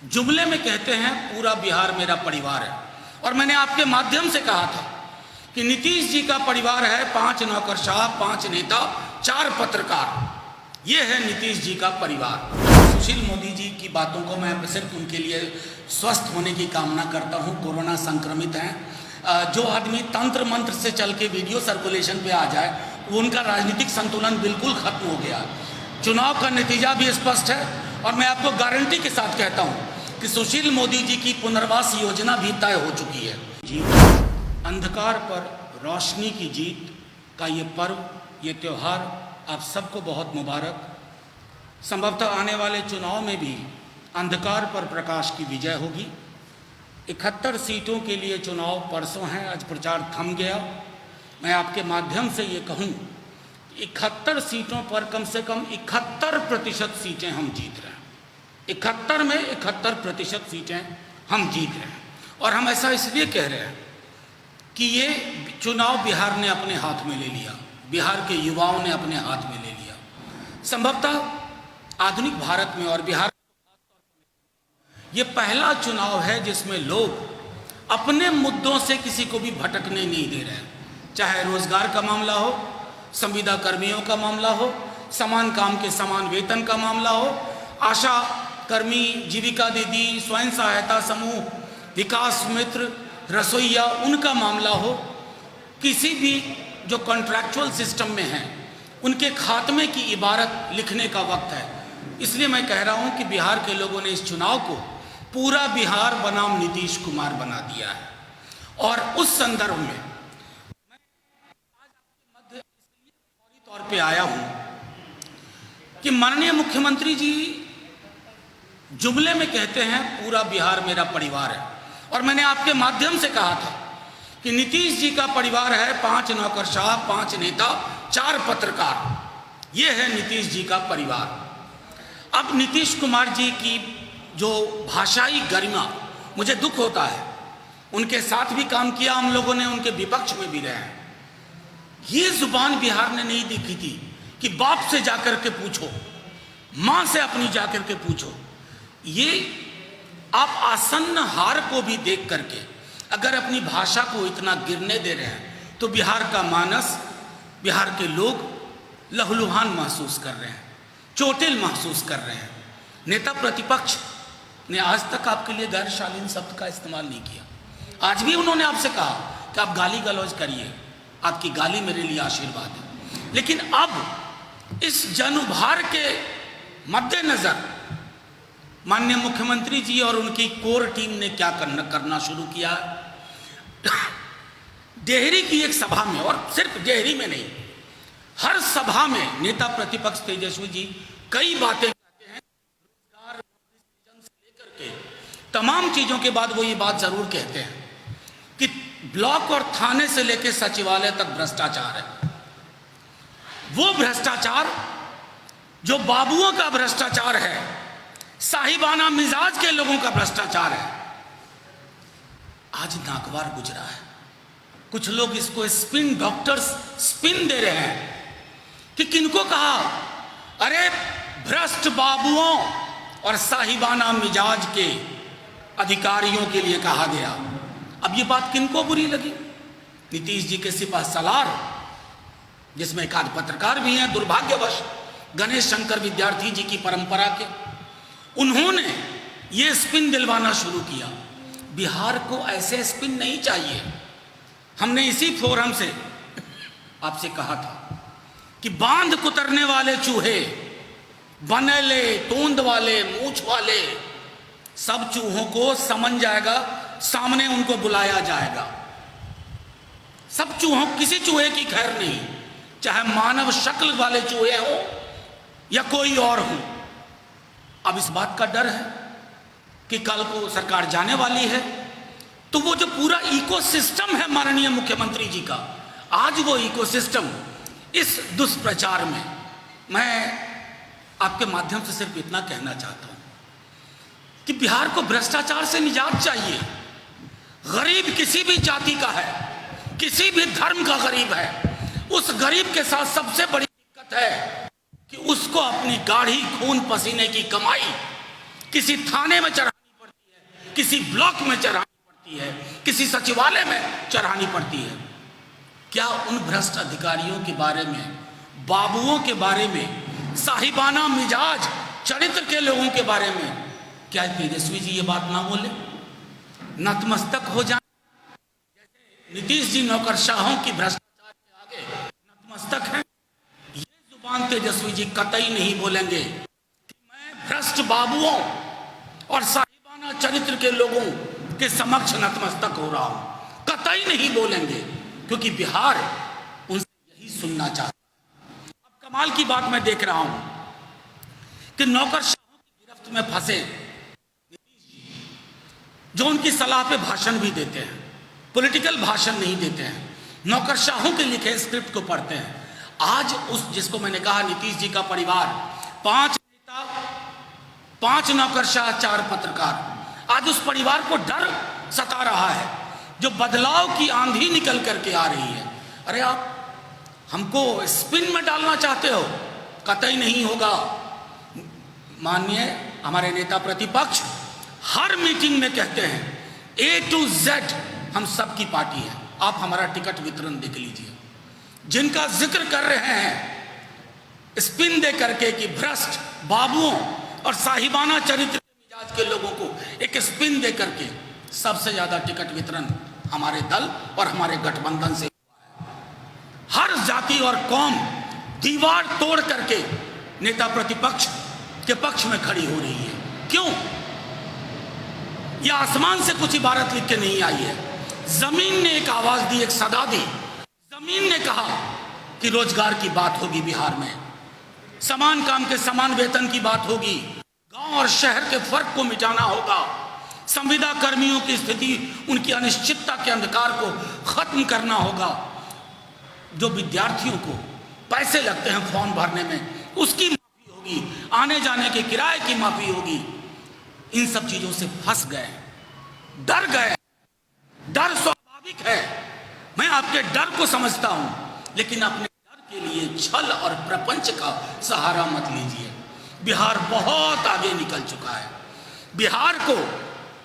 जुमले में कहते हैं पूरा बिहार मेरा परिवार है। और मैंने आपके माध्यम से कहा था कि नीतीश जी का परिवार है 5 नौकरशाह, 5 नेता, 4 पत्रकार। ये है नीतीश जी का परिवार। सुशील मोदी जी की बातों को मैं सिर्फ उनके लिए स्वस्थ होने की कामना करता हूँ। कोरोना संक्रमित हैं। जो आदमी तंत्र मंत्र से चल के वीडियो सर्कुलेशन पे आ जाए, वो उनका राजनीतिक संतुलन बिल्कुल खत्म हो गया। चुनाव का नतीजा भी स्पष्ट है और मैं आपको गारंटी के साथ कहता हूँ कि सुशील मोदी जी की पुनर्वास योजना भी तय हो चुकी है। जीत, अंधकार पर रोशनी की जीत का ये पर्व, ये त्यौहार आप सबको बहुत मुबारक। संभवतः आने वाले चुनाव में भी अंधकार पर प्रकाश की विजय होगी। 71 सीटों के लिए चुनाव परसों हैं, आज प्रचार थम गया। मैं आपके माध्यम से ये कहूँ, 71 सीटों पर कम से कम 71% सीटें हम जीत रहे हैं। 71 में 71% सीटें हम जीत रहे हैं। और हम ऐसा इसलिए कह रहे हैं कि ये चुनाव बिहार ने अपने हाथ में ले लिया, बिहार के युवाओं ने अपने हाथ में ले लिया। संभवतः आधुनिक भारत में और बिहार ये पहला चुनाव है जिसमें लोग अपने मुद्दों से किसी को भी भटकने नहीं दे रहे हैं। चाहे रोजगार का मामला हो, संविदा कर्मियों का मामला हो, समान काम के समान वेतन का मामला हो, आशा कर्मी, जीविका दीदी, स्वयं सहायता समूह, विकास मित्र, रसोईया, उनका मामला हो, किसी भी जो कॉन्ट्रैक्चुअल सिस्टम में हैं उनके खात्मे की इबारत लिखने का वक्त है। इसलिए मैं कह रहा हूं कि बिहार के लोगों ने इस चुनाव को पूरा बिहार बनाम नीतीश कुमार बना दिया है। और उस संदर्भ में मैं आज आपके मध्य इसलिए फौरी तौर पे आया हूं कि माननीय मुख्यमंत्री जी जुमले में कहते हैं पूरा बिहार मेरा परिवार है। और मैंने आपके माध्यम से कहा था कि नीतीश जी का परिवार है 5 नौकरशाह, 5 नेता, 4 पत्रकार। ये है नीतीश जी का परिवार। अब नीतीश कुमार जी की जो भाषाई गरिमा, मुझे दुख होता है, उनके साथ भी काम किया हम लोगों ने, उनके विपक्ष में भी रहे हैं। ये जुबान बिहार ने नहीं देखी थी कि बाप से जाकर के पूछो, मां से अपनी जाकर के पूछो। ये आप आसन्न हार को भी देख करके अगर अपनी भाषा को इतना गिरने दे रहे हैं तो बिहार का मानस, बिहार के लोग लहूलुहान महसूस कर रहे हैं, चोटिल महसूस कर रहे हैं। नेता प्रतिपक्ष ने आज तक आपके लिए गैर शालीन शब्द का इस्तेमाल नहीं किया। आज भी उन्होंने आपसे कहा कि आप गाली गलौज करिए, आपकी गाली मेरे लिए आशीर्वाद है। लेकिन अब इस जनुभार के मद्देनजर माननीय मुख्यमंत्री जी और उनकी कोर टीम ने क्या करना शुरू किया। डेहरी की एक सभा में, और सिर्फ डेहरी में नहीं, हर सभा में नेता प्रतिपक्ष तेजस्वी जी कई बातें कहते हैं। रोजगार से लेकर के तमाम चीजों के बाद वो ये बात जरूर कहते हैं कि ब्लॉक और थाने से लेकर सचिवालय तक भ्रष्टाचार है। वो भ्रष्टाचार जो बाबुओं का भ्रष्टाचार है, साहिबाना मिजाज के लोगों का भ्रष्टाचार है, आज नागवार गुजरा है। कुछ लोग इसको स्पिन डॉक्टर्स स्पिन दे रहे हैं कि किनको कहा, अरे भ्रष्ट बाबुओं और साहिबाना मिजाज के अधिकारियों के लिए कहा गया। अब ये बात किनको बुरी लगी? नीतीश जी के सिपह सलार, जिसमें एक आध पत्रकार भी हैं, दुर्भाग्यवश गणेश शंकर विद्यार्थी जी की परंपरा के, उन्होंने ये स्पिन दिलवाना शुरू किया। बिहार को ऐसे स्पिन नहीं चाहिए। हमने इसी फोरम से आपसे कहा था कि बांध कुतरने वाले चूहे, बनेले, तोंद वाले, मूछ वाले, सब चूहों को समझ जाएगा, सामने उनको बुलाया जाएगा। सब चूहों, किसी चूहे की खैर नहीं, चाहे मानव शक्ल वाले चूहे हो या कोई और हो। अब इस बात का डर है कि कल को सरकार जाने वाली है, तो वो जो पूरा इकोसिस्टम है माननीय मुख्यमंत्री जी का, आज वो इकोसिस्टम इस दुष्प्रचार में, मैं आपके माध्यम से सिर्फ इतना कहना चाहता हूं कि बिहार को भ्रष्टाचार से निजात चाहिए। गरीब किसी भी जाति का है, किसी भी धर्म का गरीब है, उस गरीब के साथ सबसे बड़ी दिक्कत है कि उसको अपनी गाढ़ी खून पसीने की कमाई किसी थाने में चढ़ानी किसी ब्लॉक में चढ़ानी पड़ती है, किसी सचिवालय में चढ़ानी पड़ती है। क्या उन भ्रष्ट अधिकारियों के बारे में, बाबुओं के बारे में, साहिबाना मिजाज चरित्र के लोगों के बारे में क्या तेजस्वी जी ये बात ना बोले, नतमस्तक हो जाए? जैसे नीतीश जी नौकरशाहों की भ्रष्टाचार के आगे नतमस्तक हैं, ये जुबान तेजस्वी जी कतई नहीं बोलेंगे कि मैं भ्रष्ट बाबुओं और साहिबाना चरित्र के लोगों के समक्ष नतमस्तक हो रहा हूं। कतई नहीं बोलेंगे, क्योंकि बिहार उनसे यही सुनना चाहता है। अब कमाल की बात मैं देख रहा हूं कि नौकरशाहों की गिरफ्त में फंसे नीतीश जी, जो उनकी सलाह पे भाषण भी देते हैं, पॉलिटिकल भाषण नहीं देते हैं, नौकरशाहों के लिखे स्क्रिप्ट को पढ़ते हैं। आज उस जिसको मैंने कहा नीतीश जी का परिवार, 5 नेता, 5 नौकरशाह, 4 पत्रकार, आज उस परिवार को डर सता रहा है, जो बदलाव की आंधी निकल करके आ रही है। अरे आप हमको स्पिन में डालना चाहते हो? कतई नहीं होगा। माननीय हमारे नेता प्रतिपक्ष हर मीटिंग में कहते हैं A to Z हम सब की पार्टी है, आप हमारा टिकट वितरण देख लीजिए। जिनका जिक्र कर रहे हैं स्पिन दे करके कि भ्रष्ट बाबुओं और साहिबाना चरित्र के मिजाज के लोगों को एक स्पिन दे करके, सबसे ज्यादा टिकट वितरण हमारे दल और हमारे गठबंधन से हुआ है। हर जाति और कौम दीवार तोड़ करके नेता प्रतिपक्ष के पक्ष में खड़ी हो रही है। क्यों? यह आसमान से कुछ इबारत लिख के नहीं आई है। जमीन ने एक आवाज दी, एक सदा दी। जमीन ने कहा कि रोजगार की बात होगी बिहार में, समान काम के समान वेतन की बात होगी, गांव और शहर के फर्क को मिटाना होगा, संविदा कर्मियों की स्थिति, उनकी अनिश्चितता के अंधकार को खत्म करना होगा, जो विद्यार्थियों को पैसे लगते हैं फॉर्म भरने में उसकी माफी होगी, आने जाने के किराए की माफी होगी। इन सब चीजों से फंस गए, डर गए। डर स्वाभाविक है, मैं आपके डर को समझता हूं, लेकिन अपने डर के लिए छल और प्रपंच का सहारा मत लीजिए। बिहार बहुत आगे निकल चुका है। बिहार को,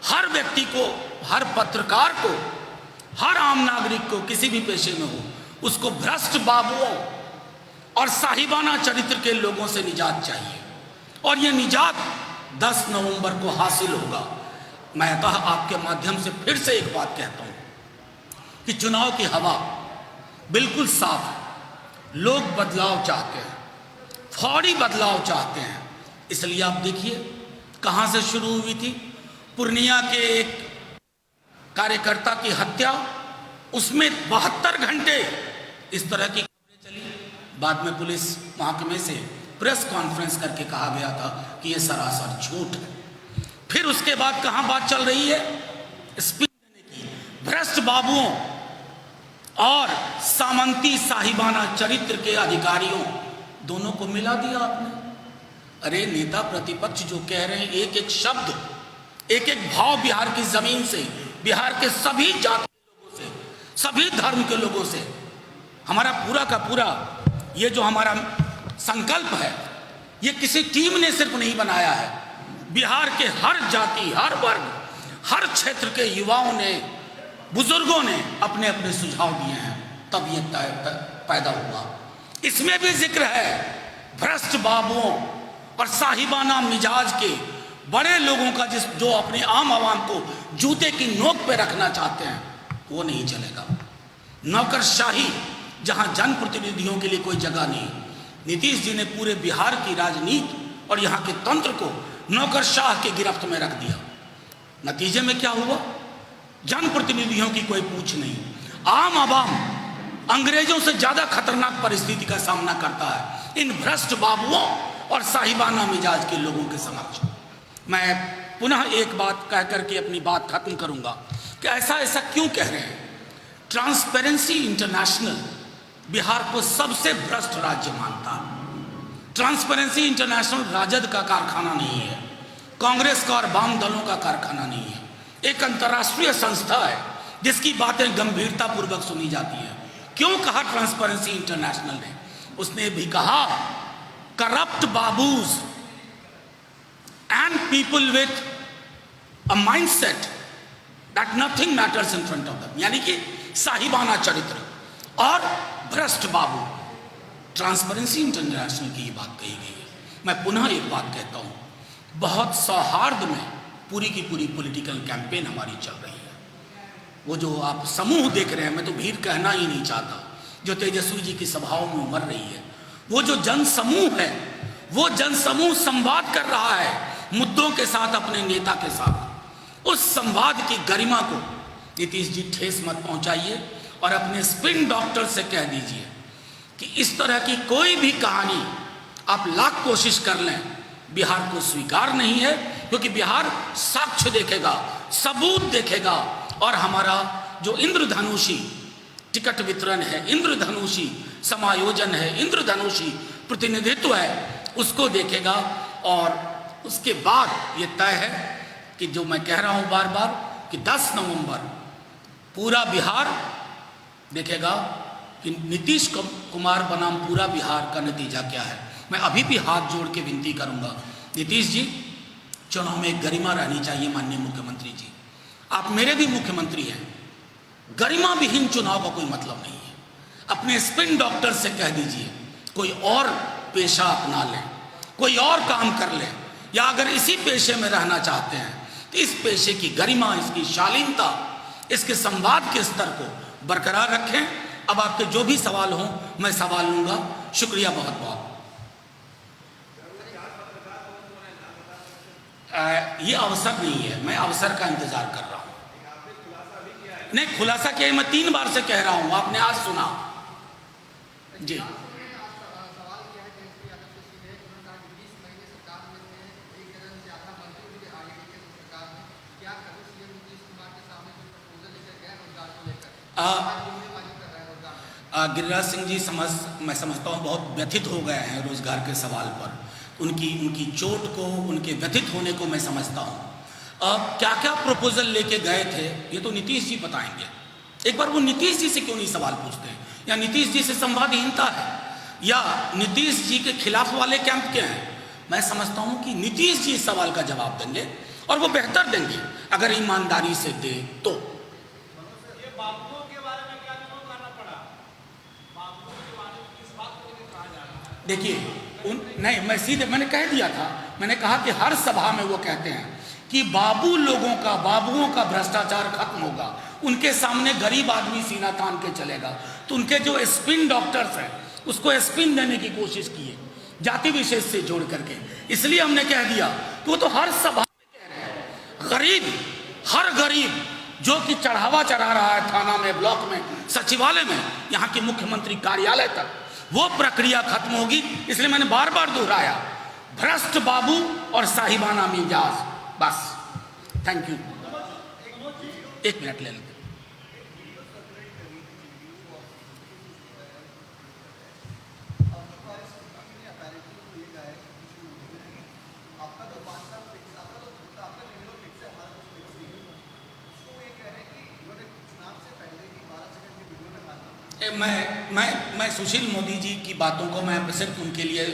हर व्यक्ति को, हर पत्रकार को, हर आम नागरिक को, किसी भी पेशे में हो, उसको भ्रष्ट बाबुओं और साहिबाना चरित्र के लोगों से निजात चाहिए, और यह निजात 10 नवंबर को हासिल होगा। मैं आपके माध्यम से फिर से एक बात कहता हूं कि चुनाव की हवा बिल्कुल साफ है। लोग बदलाव चाहते हैं, फौरी बदलाव चाहते हैं। इसलिए आप देखिए कहां से शुरू हुई थी, पूर्णिया के एक कार्यकर्ता की हत्या, उसमें 72 घंटे इस तरह की खबरें चली। बाद में पुलिस महकमे से प्रेस कॉन्फ्रेंस करके कहा गया था कि यह सरासर झूठ है। फिर उसके बाद कहां बात चल रही है, स्पिन देने की। भ्रष्ट बाबुओं और सामंती साहिबाना चरित्र के अधिकारियों दोनों को मिला दिया आपने। अरे नेता प्रतिपक्ष जो कह रहे हैं, एक एक शब्द, एक एक भाव बिहार की जमीन से, बिहार के सभी जाति के लोगों से, सभी धर्म के लोगों से, हमारा पूरा का पूरा ये जो हमारा संकल्प है, ये किसी टीम ने सिर्फ नहीं बनाया है। बिहार के हर जाति, हर वर्ग, हर क्षेत्र के युवाओं ने, बुजुर्गों ने अपने अपने सुझाव दिए हैं, तब ये पैदा हुआ। इसमें भी जिक्र है भ्रष्ट बाबुओं और साहिबाना मिजाज के बड़े लोगों का, जो अपने आम आवाम को जूते की नोक पे रखना चाहते हैं, वो नहीं चलेगा। नौकरशाही जहां जनप्रतिनिधियों के लिए कोई जगह नहीं। नीतीश जी ने पूरे बिहार की राजनीति और यहाँ के तंत्र को नौकरशाह के गिरफ्त में रख दिया। नतीजे में क्या हुआ? जनप्रतिनिधियों की कोई पूछ नहीं। आम आवाम अंग्रेजों से ज्यादा खतरनाक परिस्थिति का सामना करता है इन भ्रष्ट बाबुओं और साहिबाना मिजाज के लोगों के समक्ष। मैं पुनः एक बात कह करके अपनी बात खत्म करूंगा कि ऐसा क्यों कह रहे हैं। ट्रांसपेरेंसी इंटरनेशनल बिहार को सबसे भ्रष्ट राज्य मानता है। ट्रांसपेरेंसी इंटरनेशनल राजद का कारखाना नहीं है, कांग्रेस का और वाम दलों का कारखाना नहीं है। एक अंतर्राष्ट्रीय संस्था है जिसकी बातें गंभीरता पूर्वक सुनी जाती है। क्यों कहा ट्रांसपेरेंसी इंटरनेशनल ने? उसने भी कहा corrupt babus and people with a mindset that nothing matters in front of them, यानी कि साहिबाना चरित्र और भ्रष्ट बाबू। ट्रांसपेरेंसी इंटरनेशनल की ये बात कही गई है। मैं पुनः एक बात कहता हूँ, बहुत सौहार्द में पूरी की पूरी पॉलिटिकल कैंपेन हमारी चल रही है। वो जो आप समूह देख रहे हैं, मैं तो भीड़ कहना ही नहीं चाहता, जो तेजस्वी जी की सभाओं में उमड़ रही है, वो जो जन समूह है, वो जन समूह संवाद कर रहा है मुद्दों के साथ, अपने नेता के साथ। उस संवाद की गरिमा को नीतीश जी ठेस मत पहुंचाइए और अपने स्पिन डॉक्टर से कह दीजिए कि इस तरह की कोई भी कहानी आप लाख कोशिश कर लें, बिहार को स्वीकार नहीं है, क्योंकि बिहार साक्ष्य देखेगा, सबूत देखेगा, और हमारा जो इंद्रधनुषी टिकट वितरण है, इंद्रधनुषी समायोजन है, इंद्रधनुषी प्रतिनिधित्व है, उसको देखेगा। और उसके बाद ये तय है कि जो मैं कह रहा हूँ बार बार कि 10 नवंबर पूरा बिहार देखेगा कि नीतीश कुमार बनाम पूरा बिहार का नतीजा क्या है। मैं अभी भी हाथ जोड़ के विनती करूंगा, नीतीश जी, चुनाव में एक गरिमा रहनी चाहिए। माननीय मुख्यमंत्री जी, आप मेरे भी मुख्यमंत्री हैं, गरिमा विहीन चुनाव का कोई मतलब नहीं है। अपने स्पिन डॉक्टर से कह दीजिए कोई और पेशा अपना लें, कोई और काम कर लें, या अगर इसी पेशे में रहना चाहते हैं तो इस पेशे की गरिमा, इसकी शालीनता, इसके संवाद के स्तर को बरकरार रखें। अब आपके जो भी सवाल हों मैं सवाल लूंगा। शुक्रिया बहुत बहुत। ये अवसर नहीं है, मैं अवसर का इंतजार कर रहा हूं। नहीं, खुलासा किया मैं 3 बार से कह रहा हूं, आपने आज सुना जी। गिरिराज सिंह जी मैं समझता हूँ बहुत व्यथित हो गए हैं रोजगार के सवाल पर। उनकी चोट को, उनके व्यथित होने को मैं समझता हूँ। क्या क्या प्रपोजल लेके गए थे ये तो नीतीश जी बताएंगे। एक बार वो नीतीश जी से क्यों नहीं सवाल पूछते हैं, या नीतीश जी से संवादहीनता है, या नीतीश जी के खिलाफ वाले कैंप के हैं। मैं समझता हूँ कि नीतीश जी इस सवाल का जवाब देंगे और वो बेहतर देंगे अगर ईमानदारी से दे तो। देखिए नहीं, मैं सीधे मैंने कह दिया था, मैंने कहा कि हर सभा में वो कहते हैं कि बाबुओं का भ्रष्टाचार खत्म होगा, उनके सामने गरीब आदमी सीना तान के चलेगा। तो उनके जो स्पिन डॉक्टर्स हैं उसको स्पिन देने की कोशिश किए जाति विशेष से जोड़ करके। इसलिए हमने कह दिया कि वो तो हर सभा में कह रहे हैं, हर गरीब जो कि चढ़ावा चढ़ा रहा है थाना में, ब्लॉक में, सचिवालय में, यहाँ के मुख्यमंत्री कार्यालय तक, वो प्रक्रिया खत्म होगी। इसलिए मैंने बार बार दोहराया, भ्रष्ट बाबू और साहिबाना मिजाज, बस। Thank you. 1 मिनट ले लेते। मैं सुशील मोदी जी की बातों को मैं सिर्फ उनके लिए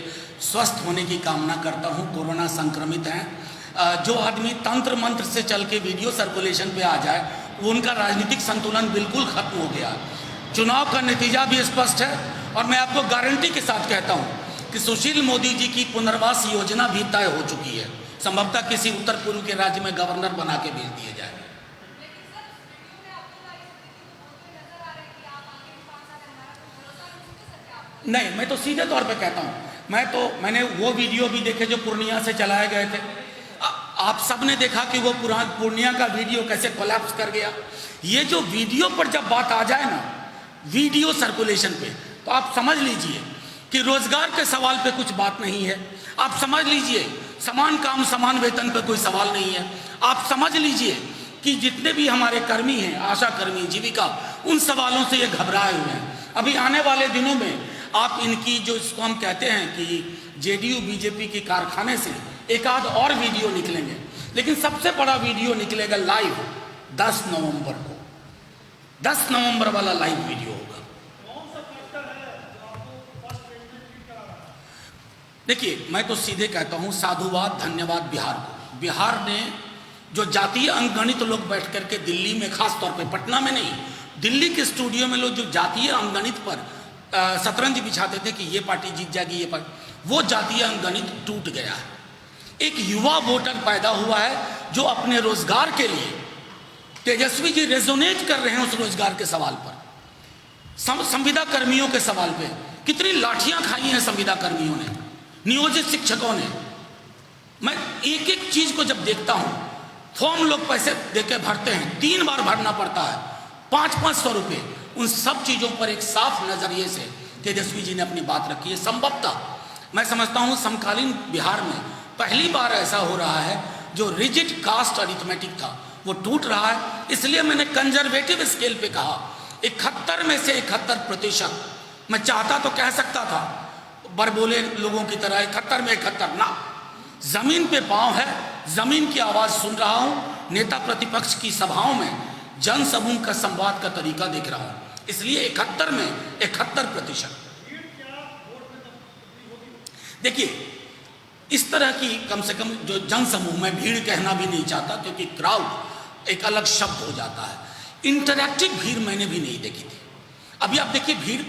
स्वस्थ होने की कामना करता हूं। कोरोना संक्रमित हैं। जो आदमी तंत्र मंत्र से चल के वीडियो सर्कुलेशन पे आ जाए, वो उनका राजनीतिक संतुलन बिल्कुल खत्म हो गया। चुनाव का नतीजा भी स्पष्ट है और मैं आपको गारंटी के साथ कहता हूं कि सुशील मोदी जी की पुनर्वास योजना भी तय हो चुकी है। संभवतः किसी उत्तर पूर्व के राज्य में गवर्नर बना के भेज दिए जाए। नहीं, मैं तो सीधे तौर पे कहता हूँ, मैंने वो वीडियो भी देखे जो पूर्णिया से चलाए गए थे। आप सब ने देखा कि वो पूर्णिया का वीडियो कैसे कोलैप्स कर गया। ये जो वीडियो पर जब बात आ जाए ना, वीडियो सर्कुलेशन पे, तो आप समझ लीजिए कि रोजगार के सवाल पे कुछ बात नहीं है। आप समझ लीजिए समान काम समान वेतन पे कोई सवाल नहीं है। आप समझ लीजिए कि जितने भी हमारे कर्मी हैं, आशा कर्मी, जीविका, उन सवालों से ये घबराए हुए हैं। अभी आने वाले दिनों में आप इनकी जो इसको हम कहते हैं कि जेडीयू बीजेपी के कारखाने से एक आध और वीडियो निकलेंगे, लेकिन सबसे बड़ा वीडियो निकलेगा लाइव 10 नवंबर को। 10 नवंबर वाला लाइव वीडियो होगा। देखिए, मैं तो सीधे कहता हूं साधुवाद, धन्यवाद बिहार को। बिहार ने जो जातीय अंकगणित लोग बैठ करके दिल्ली में, खास तौर पे पटना में नहीं, दिल्ली के स्टूडियो में लोग जो जातीय अंकगणित पर शतरंज बिछाते थे कि ये पार्टी जीत जाएगी, ये पार्टी, वो जातीय अंकगणित टूट गया है। एक युवा वोटर पैदा हुआ है जो अपने रोजगार के लिए, तेजस्वी जी रेजोनेट कर रहे हैं उस रोजगार के सवाल पर, संविदा कर्मियों के सवाल पे। कितनी लाठियां खाई हैं संविदा कर्मियों ने, नियोजित शिक्षकों ने। मैं एक एक चीज को जब देखता हूं, फॉर्म लोग पैसे देके भरते हैं, 3 बार भरना पड़ता है, 500-500 रुपये। उन सब चीजों पर एक साफ नजरिए से तेजस्वी जी ने अपनी बात रखी है। संभवतः मैं समझता हूं समकालीन बिहार में पहली बार ऐसा हो रहा है जो रिजिड कास्ट अरिथमेटिक था वो टूट रहा है। इसलिए मैंने कंजर्वेटिव स्केल पे कहा 71 में से 71%। मैं चाहता तो कह सकता था बरबोले लोगों की तरह 71 में 71 ना, जमीन पे पांव है, जमीन की आवाज सुन रहा हूं, नेता प्रतिपक्ष की सभाओं में जन समूह का संवाद का तरीका देख रहा हूं, इसलिए 71 में 71%। देखिए इस तरह की कम से कम जो जन समूह, में भीड़ कहना भी नहीं चाहता क्योंकि क्राउड एक अलग शब्द हो जाता है। इंटरैक्टिव भीड़ मैंने भी नहीं देखी थी। अभी आप देखिए भीड़,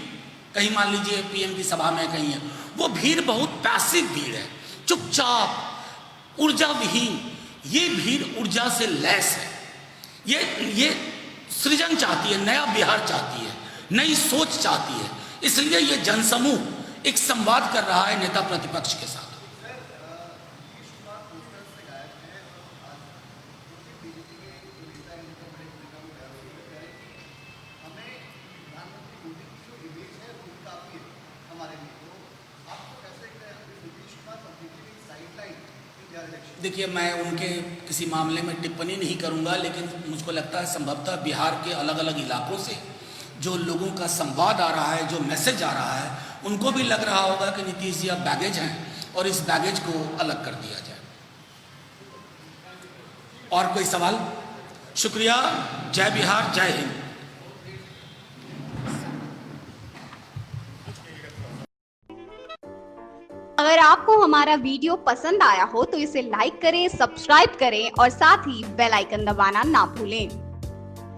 कहीं मान लीजिए पीएम की सभा में कहीं है, वो भीड़ बहुत पैसिव भीड़ है, चुपचाप, ऊर्जा विहीन। ये भीड़ ऊर्जा से लैस है। ये सृजन चाहती है, नया बिहार चाहती है, नई सोच चाहती है। इसलिए ये जनसमूह एक संवाद कर रहा है नेता प्रतिपक्ष के साथ। देखिए मैं उनके किसी मामले में टिप्पणी नहीं करूंगा, लेकिन मुझको लगता है संभवतः बिहार के अलग अलग इलाकों से जो लोगों का संवाद आ रहा है, जो मैसेज आ रहा है, उनको भी लग रहा होगा कि नीतीश जी अब बैगेज हैं और इस बैगेज को अलग कर दिया जाए। और कोई सवाल? शुक्रिया। जय बिहार, जय हिंद। अगर आपको हमारा वीडियो पसंद आया हो तो इसे लाइक करें, सब्सक्राइब करें और साथ ही बेल आइकन दबाना ना भूलें।